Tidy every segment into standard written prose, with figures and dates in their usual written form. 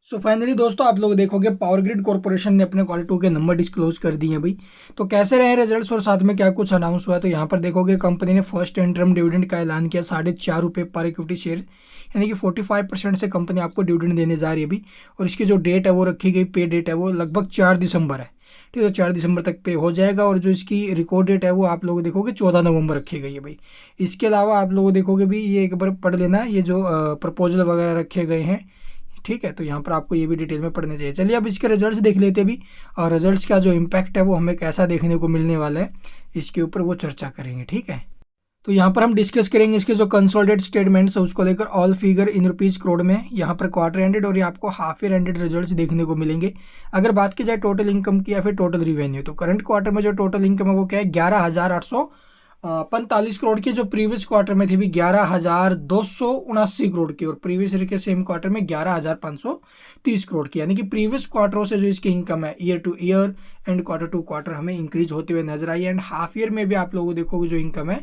So finally दोस्तों आप लोग देखोगे पावर ग्रिड कॉर्पोरेशन ने अपने क्वार्टर 2 के नंबर डिस्क्लोज कर दिए हैं भाई। तो कैसे रहे रिजल्ट्स और साथ में क्या कुछ अनाउंस हुआ है, तो यहाँ पर देखोगे कंपनी ने फर्स्ट इंटरम डिविडेंड का ऐलान किया ₹4.5 पर इक्विटी शेयर, यानी कि 45% से कंपनी आपको डिविडेंड देने जा रही है अभी। और इसकी जो डेट है वो रखी गई, पे डेट है वो लगभग 4 दिसंबर है। ठीक है, तो 4 दिसंबर तक पे हो जाएगा। और जो इसकी रिकॉर्ड डेट है वो आप लोग देखोगे 14 नवंबर रखी गई है भाई। इसके अलावा आप लोग देखोगे भी, ये एक बार पढ़ लेना, ये जो प्रपोजल वगैरह रखे गए हैं, ठीक है, तो यहाँ पर आपको ये भी डिटेल में पढ़ने चाहिए। चलिए अब इसके रिजल्ट्स देख लेते हैं भी, और रिजल्ट्स का जो इम्पैक्ट है वो हमें कैसा देखने को मिलने वाला है, इसके ऊपर वो चर्चा करेंगे। ठीक है, तो यहाँ पर हम डिस्कस करेंगे इसके जो कंसोलिडेटेड स्टेटमेंट्स है उसको लेकर, all figure in rupees crore में। यहाँ पर क्वार्टर एंडेड और ये आपको हाफ ईयर एंडेड रिजल्ट्स देखने को मिलेंगे। अगर बात की जाए टोटल इनकम की या फिर टोटल रिवेन्यू, तो करंट क्वार्टर में जो टोटल इनकम है वो क्या है, 11,845 करोड़ की, जो प्रीवियस क्वार्टर में थी भी 11,279 करोड़ की, और प्रीवियस ईयर के सेम क्वार्टर में 11,530 करोड़ की। यानी कि प्रीवियस क्वार्टरों से जो इसकी इनकम है year to year and quarter to quarter हमें इंक्रीज होते हुए नजर आई। एंड हाफ ईयर में भी आप लोगों को देखोगे जो इनकम है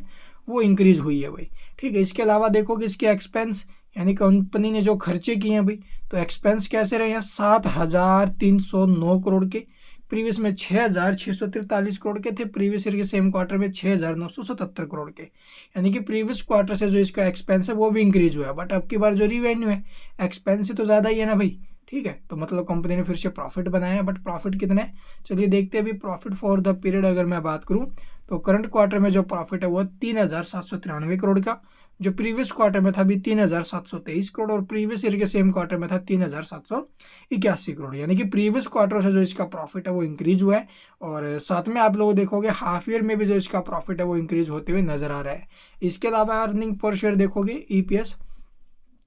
वो इंक्रीज हुई है भाई। ठीक है, इसके अलावा देखोगे इसके एक्सपेंस, यानी कंपनी ने जो खर्चे किए हैं भाई, तो एक्सपेंस कैसे रहे हैं, 7,309 करोड़ के, प्रीवियस में 6,643 करोड़ के थे, प्रीवियस ईयर के सेम क्वार्टर में 6,977 करोड़ के। यानी कि प्रीवियस क्वार्टर से जो इसका एक्सपेंस है वो भी इंक्रीज हुआ है। बट अब की बार जो रिवेन्यू है एक्सपेंस से तो ज़्यादा ही है ना भाई। ठीक है, तो मतलब कंपनी ने फिर से प्रॉफिट बनाया है। बट प्रॉफिट कितना है, चलिए देखते हैं अभी। प्रॉफिट फॉर द पीरियड अगर मैं बात करूं, तो करंट क्वार्टर में जो प्रॉफिट है वो 3,793 करोड़ का, जो प्रीवियस क्वार्टर में था भी 3,723 करोड़, और प्रीवियस ईयर के सेम क्वार्टर में था 3,781 करोड़। यानी कि प्रीवियस क्वार्टर से जो इसका प्रॉफिट है वो इंक्रीज हुआ है। और साथ में आप लोग देखोगे हाफ ईयर में भी जो इसका प्रॉफिट है वो इंक्रीज होते हुए नजर आ रहा है। इसके अलावा अर्निंग पर शेयर देखोगे ईपीएस,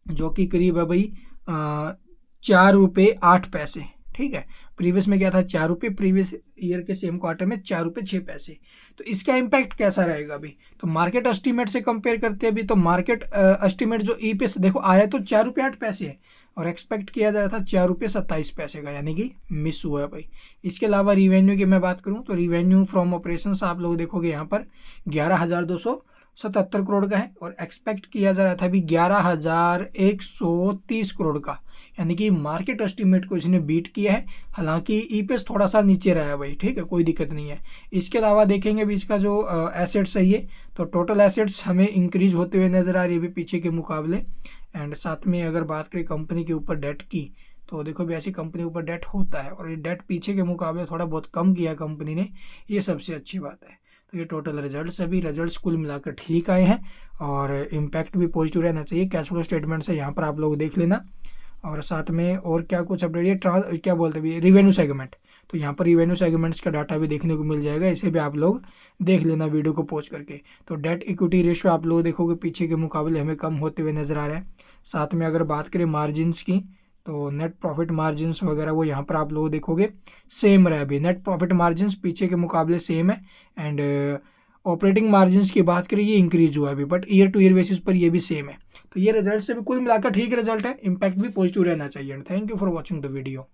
जो कि करीब है भाई ₹4.08। ठीक है, प्रीवियस में क्या था, ₹4, प्रीवियस ईयर के सेम क्वार्टर में ₹4.06। तो इसका इम्पैक्ट कैसा रहेगा अभी, तो मार्केट एस्टीमेट से कंपेयर करते हैं अभी, तो मार्केट एस्टीमेट जो ईपीएस देखो आया तो ₹4.08 है, और एक्सपेक्ट किया जा रहा था ₹4.27 का, यानी कि मिस हुआ है भाई। इसके अलावा रिवेन्यू की मैं बात करूं, तो रिवेन्यू फ्रॉम ऑपरेशंस आप लोग देखोगे यहाँ पर 11,277 करोड़ का है, और एक्सपेक्ट किया जा रहा था भी 11,130 करोड़ का, यानी कि मार्केट एस्टीमेट को इसने बीट किया है। हालांकि ईपीएस थोड़ा सा नीचे रहा है भाई। ठीक है, कोई दिक्कत नहीं है। इसके अलावा देखेंगे भी इसका जो एसेट्स है ये, तो टोटल एसेट्स हमें इंक्रीज होते हुए नजर आ रही है भी पीछे के मुकाबले। एंड साथ में अगर बात करें कंपनी के ऊपर डेट की, तो देखो भी ऐसी कंपनी ऊपर डेट होता है, और ये डेट पीछे के मुकाबले थोड़ा बहुत कम किया कंपनी ने, ये सबसे अच्छी बात है। तो ये टोटल रिजल्ट्स अभी रिजल्ट्स कुल मिलाकर ठीक आए हैं, और इम्पैक्ट भी पॉजिटिव रहना चाहिए। कैश फ्लो स्टेटमेंट से यहाँ पर आप लोग देख लेना। और साथ में और क्या कुछ अपडेट, ये क्या बोलते हैं रिवेन्यू सेगमेंट, तो यहाँ पर रिवेन्यू सेगमेंट्स का डाटा भी देखने को मिल जाएगा, इसे भी आप लोग देख लेना वीडियो को पॉज करके। तो डेट इक्विटी रेशियो आप लोग देखोगे पीछे के मुकाबले हमें कम होते हुए नजर आ रहा है। साथ में अगर बात करें मार्जिन्स की, तो नेट प्रॉफिट मार्जिन्स वगैरह वो यहाँ पर आप लोग देखोगे सेम रहा अभी। नेट प्रॉफिट मार्जिन्स पीछे के मुकाबले सेम है। एंड ऑपरेटिंग मार्जिन्स की बात करें ये इंक्रीज हुआ है अभी, but year to year basis पर ये भी सेम है। तो ये रिजल्ट से भी कुल मिलाकर ठीक रिजल्ट है, इंपैक्ट भी पॉजिटिव रहना चाहिए। And thank you for watching the video.